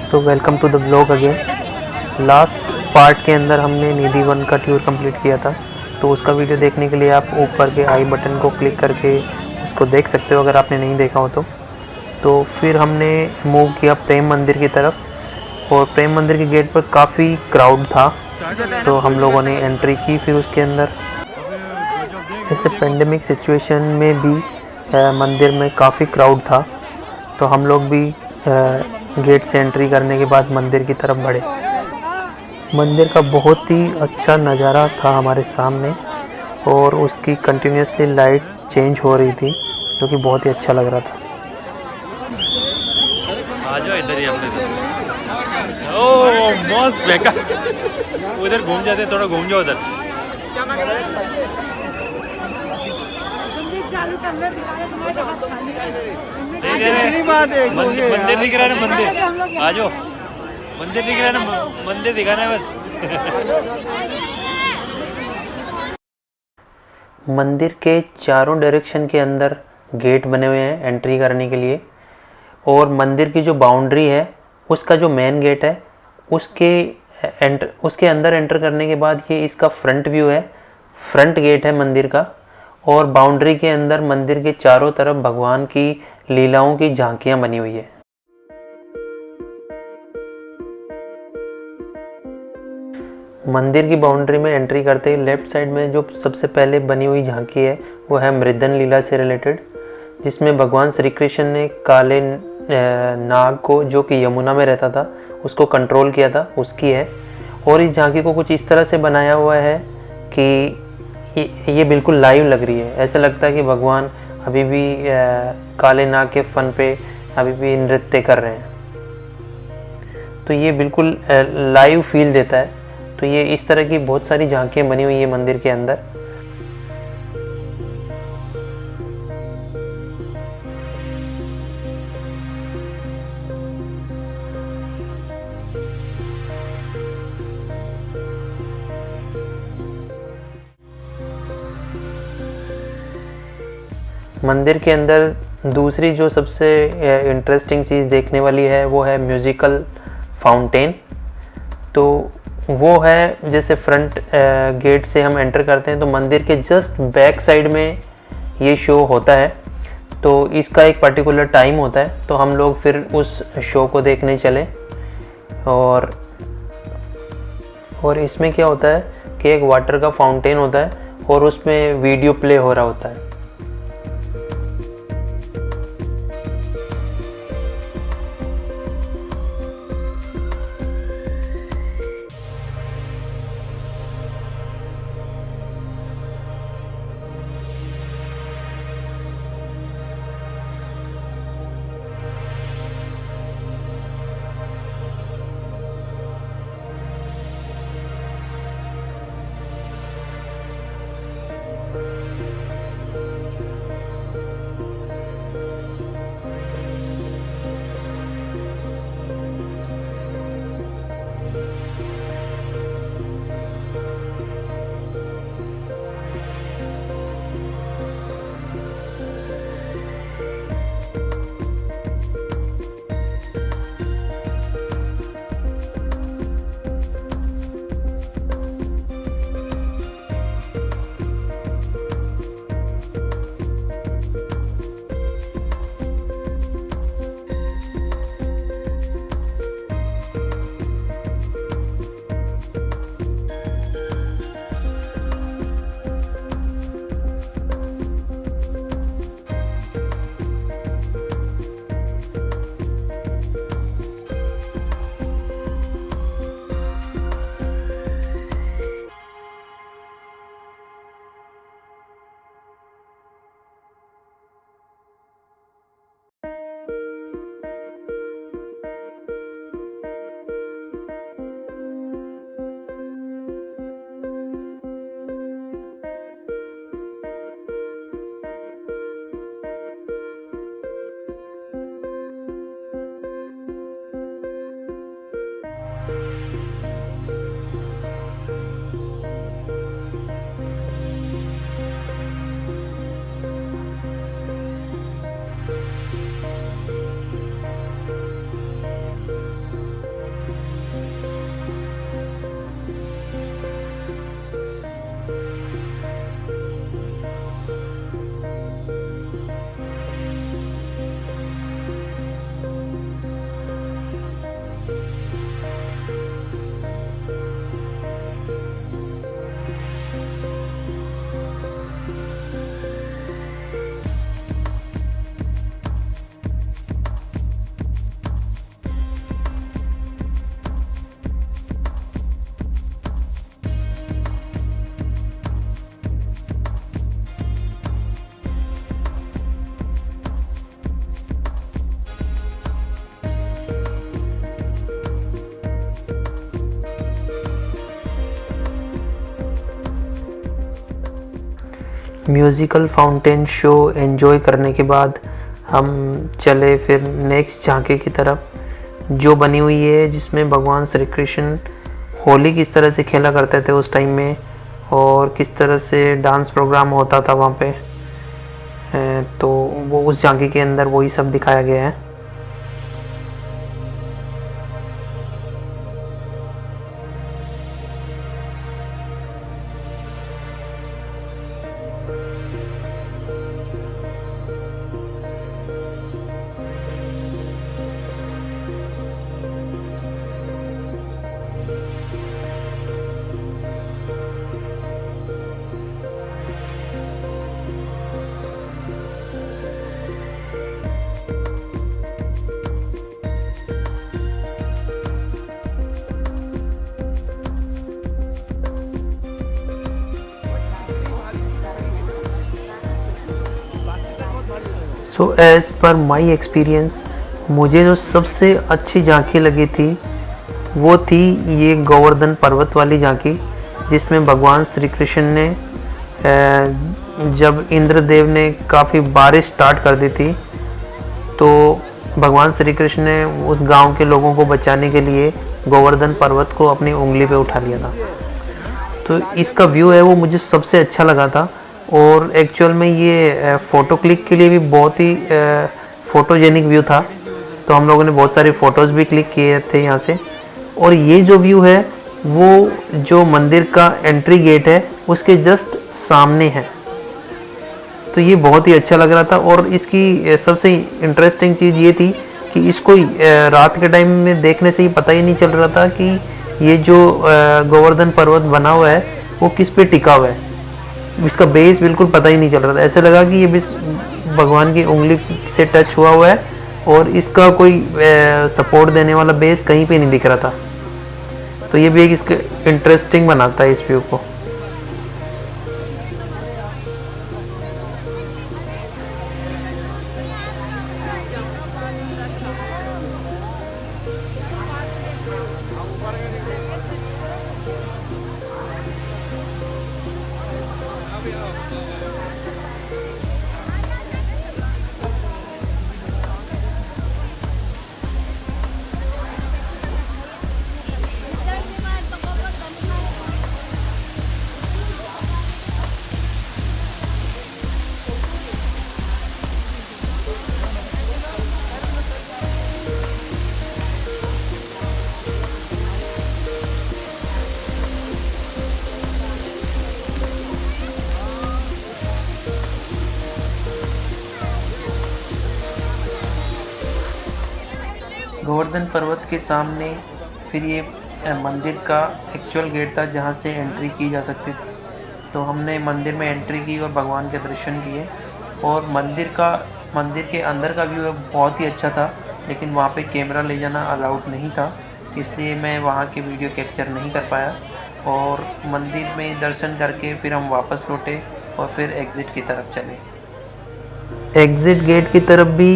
So welcome to the blog again. Last part के अंदर हमने निधि वन का टूर कंप्लीट किया था, तो उसका वीडियो देखने के लिए आप ऊपर के आई बटन को क्लिक करके उसको देख सकते हो अगर आपने नहीं देखा हो तो फिर हमने मूव किया प्रेम मंदिर की तरफ, और प्रेम मंदिर के गेट पर काफ़ी क्राउड था, तो हम लोगों ने एंट्री की। फिर उसके अंदर ऐसे पेंडेमिक सिचुएशन में भी मंदिर में काफ़ी क्राउड था, तो हम लोग भी गेट से एंट्री करने के बाद मंदिर की तरफ बढ़े। मंदिर का बहुत ही अच्छा नज़ारा था हमारे सामने, और उसकी कंटिन्यूसली लाइट चेंज हो रही थी, जो कि बहुत ही अच्छा लग रहा था। आ जाओ इधर ही हमने तो मस्त बेकार उधर घूम जाते, थोड़ा घूम जाओ उधर। मंदिर दिख रहा है ना, मंदिर आ जाओ, मंदिर दिख रहा है ना, मंदिर दिखाना है बस। मंदिर के चारों डायरेक्शन के अंदर गेट बने हुए हैं एंट्री करने के लिए, और मंदिर की जो बाउंड्री है उसका जो मेन गेट है उसके अंदर एंटर करने के बाद ये इसका फ्रंट व्यू है, फ्रंट गेट है मंदिर का। और बाउंड्री के अंदर मंदिर के चारों तरफ भगवान की लीलाओं की झांकियाँ बनी हुई है। मंदिर की बाउंड्री में एंट्री करते ही लेफ्ट साइड में जो सबसे पहले बनी हुई झांकी है वो है मृदन लीला से रिलेटेड, जिसमें भगवान श्री कृष्ण ने काले नाग को, जो कि यमुना में रहता था, उसको कंट्रोल किया था, उसकी है। और इस झांकी को कुछ इस तरह से बनाया हुआ है कि ये बिल्कुल लाइव लग रही है। ऐसा लगता है कि भगवान अभी भी काले नाग के फन पे अभी भी नृत्य कर रहे हैं, तो ये बिल्कुल लाइव फील देता है। तो ये इस तरह की बहुत सारी झांकियाँ बनी हुई है मंदिर के अंदर। मंदिर के अंदर दूसरी जो सबसे इंटरेस्टिंग चीज़ देखने वाली है वो है म्यूज़िकल फाउंटेन। तो वो है, जैसे फ्रंट गेट से हम एंटर करते हैं तो मंदिर के जस्ट बैक साइड में ये शो होता है, तो इसका एक पर्टिकुलर टाइम होता है, तो हम लोग फिर उस शो को देखने चले। और इसमें क्या होता है कि एक वाटर का फाउंटेन होता है और उसमें वीडियो प्ले हो रहा होता है। म्यूज़िकल फाउंटेन शो एंजॉय करने के बाद हम चले फिर नेक्स्ट झांकी की तरफ, जो बनी हुई है जिसमें भगवान श्री कृष्ण होली किस तरह से खेला करते थे उस टाइम में और किस तरह से डांस प्रोग्राम होता था वहाँ पे। तो वो उस झांकी के अंदर वही सब दिखाया गया है। So as per my experience, मुझे जो सबसे अच्छी झांकी लगी थी वो थी ये गोवर्धन पर्वत वाली झांकी, जिसमें भगवान श्री कृष्ण ने जब इंद्रदेव ने काफ़ी बारिश स्टार्ट कर दी थी तो भगवान श्री कृष्ण ने उस गांव के लोगों को बचाने के लिए गोवर्धन पर्वत को अपनी उंगली पे उठा लिया था। तो इसका व्यू है वो मुझे सबसे अच्छा लगा था और एक्चुअल में ये फ़ोटो क्लिक के लिए भी बहुत ही फ़ोटोजेनिक व्यू था। तो हम लोगों ने बहुत सारे फ़ोटोज़ भी क्लिक किए थे यहाँ से। और ये जो व्यू है वो जो मंदिर का एंट्री गेट है उसके जस्ट सामने है, तो ये बहुत ही अच्छा लग रहा था। और इसकी सबसे इंटरेस्टिंग चीज़ ये थी कि इसको रात के टाइम में देखने से ही पता ही नहीं चल रहा था कि ये जो गोवर्धन पर्वत बना हुआ है वो किस पे टिका हुआ है। इसका बेस बिल्कुल पता ही नहीं चल रहा था, ऐसे लगा कि ये भी भगवान की उंगली से टच हुआ हुआ है और इसका कोई सपोर्ट देने वाला बेस कहीं पे नहीं दिख रहा था। तो ये भी एक इसका इंटरेस्टिंग बनाता है इस व्यू को। गोवर्धन पर्वत के सामने फिर ये मंदिर का एक्चुअल गेट था जहाँ से एंट्री की जा सकती थी। तो हमने मंदिर में एंट्री की और भगवान के दर्शन किए। और मंदिर के अंदर का व्यू बहुत ही अच्छा था, लेकिन वहाँ पे कैमरा ले जाना अलाउड नहीं था, इसलिए मैं वहाँ की वीडियो कैप्चर नहीं कर पाया। और मंदिर में दर्शन करके फिर हम वापस लौटे और फिर एग्ज़िट की तरफ चले। एग्ज़िट गेट की तरफ भी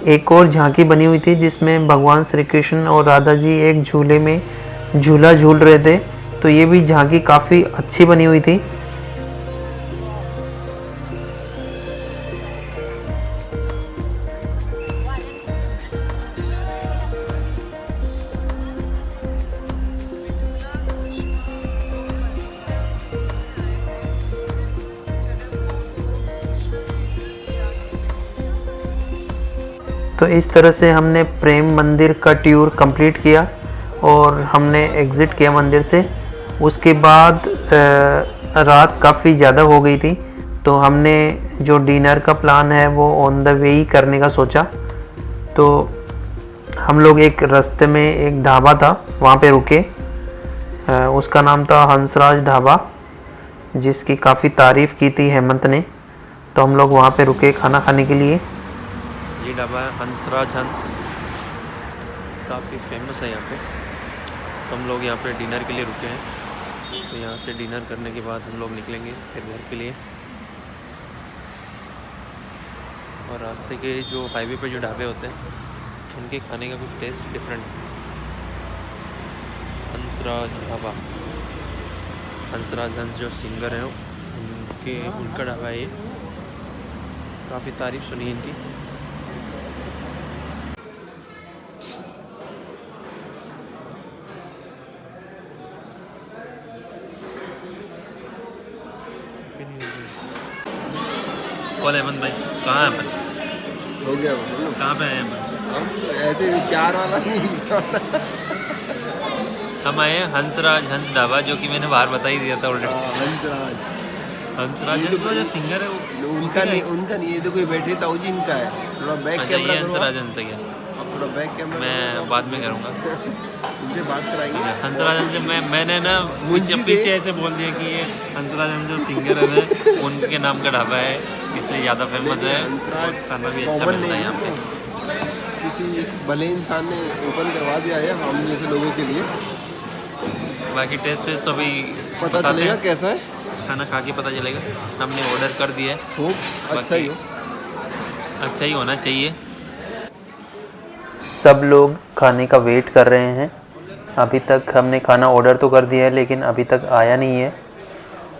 एक और झांकी बनी हुई थी जिसमें भगवान श्री कृष्ण और राधा जी एक झूले में झूला झूल रहे थे। तो ये भी झांकी काफ़ी अच्छी बनी हुई थी। तो इस तरह से हमने प्रेम मंदिर का टूर कंप्लीट किया और हमने एग्ज़िट किया मंदिर से। उसके बाद रात काफ़ी ज़्यादा हो गई थी, तो हमने जो डिनर का प्लान है वो ऑन द वे ही करने का सोचा। तो हम लोग एक रास्ते में एक ढाबा था वहाँ पे रुके, उसका नाम था हंसराज ढाबा, जिसकी काफ़ी तारीफ़ की थी हेमंत ने। तो हम लोग वहाँ पे रुके खाना खाने के लिए। ये ढाबा है हंसराज हंस, काफ़ी फेमस है यहाँ पे। तो हम लोग यहाँ पे डिनर के लिए रुके हैं। तो यहाँ से डिनर करने के बाद हम लोग निकलेंगे फिर घर के लिए। और रास्ते के जो हाईवे पे जो ढाबे होते हैं उनके खाने का कुछ टेस्ट डिफरेंट है। हंसराज ढाबा, हंसराज हंस जो सिंगर है के उनका ढाबा है ये, काफ़ी तारीफ सुनी इनकी। बोले अहमद भाई कहाँ है अपन? हो गया बोलो। कहाँ पे आए हैं अपन? हम ऐसे प्यार वाला नहीं हम आए हैं हंसराज हंस ढाबा, जो कि मैंने बाहर बता ही दिया था ऑलरेडी। हंसराज हंसराज ये तो हंस जो सिंगर है वो उनका नहीं, ये देखो ये बैठे ताऊ जी इनका है। थोड़ा बैक अच्छा, ये कैमरा करो हंसराज हंस है क्या? आप थोड़ा बैक कैमरा मैं बाद में करूँगा। इनसे बात कराएंगे। हंसराज हंस मैंने ना मुंशी पीछे थे। ऐसे बोल दिया कि ये हंसराज हंस जो सिंगर है ना, उनके नाम का ढाबा है, इसलिए ज़्यादा फेमस है। हंसराज खाना भी अच्छा कॉमन मिलता है नहीं यहाँ पे। किसी भले इंसान ने ओपन करवा दिया है हम जैसे लोगों के लिए। बाकी टेस्ट वेस्ट तो अभी पता बताते चलेगा हैं। कैसा है। खाना खा के पता चलेगा। हमने ऑर्डर कर दिया है, हो अच्छा ही हो। अच्छा ही होना चाहिए। सब लोग खाने का वेट कर रहे हैं। अभी तक हमने खाना ऑर्डर तो कर दिया है लेकिन अभी तक आया नहीं है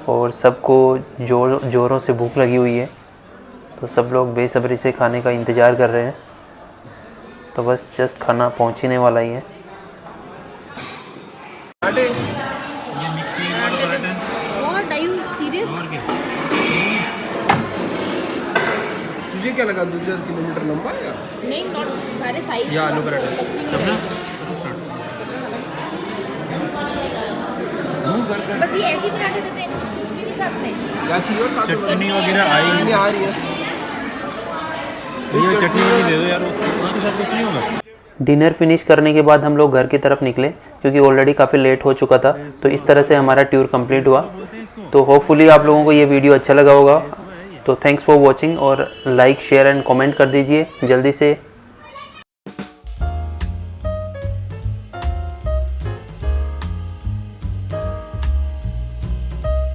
और सबको ज़ोरों से भूख लगी हुई है, तो सब लोग बेसब्री से खाने का इंतज़ार कर रहे हैं। तो बस जस्ट खाना पहुंचने वाला ही है। आटे ये मिक्स वेज वाला पराठा है। What? Are you serious? और क्या? तुझे क्या लगा 2000 किलोमीटर लंबा है या? नहीं, not सारे साइज। ये आलू पराठा सबने मुंह भर कर बस ये ऐसे ही पराठे देते हैं, कुछ भी नहीं साथ में। क्या चाहिए और साथ में चटनी वगैरह आई चटनी आ रही है। ये चटनी वगैरह दे दो यार, उसके साथ कुछ नहीं होगा। डिनर फिनिश करने के बाद हम लोग घर की तरफ निकले क्योंकि ऑलरेडी काफ़ी लेट हो चुका था। तो इस तरह से हमारा टूर कंप्लीट हुआ। तो होपफुली आप लोगों को ये वीडियो अच्छा लगा होगा। तो थैंक्स फॉर वॉचिंग और लाइक शेयर एंड कमेंट कर दीजिए। जल्दी से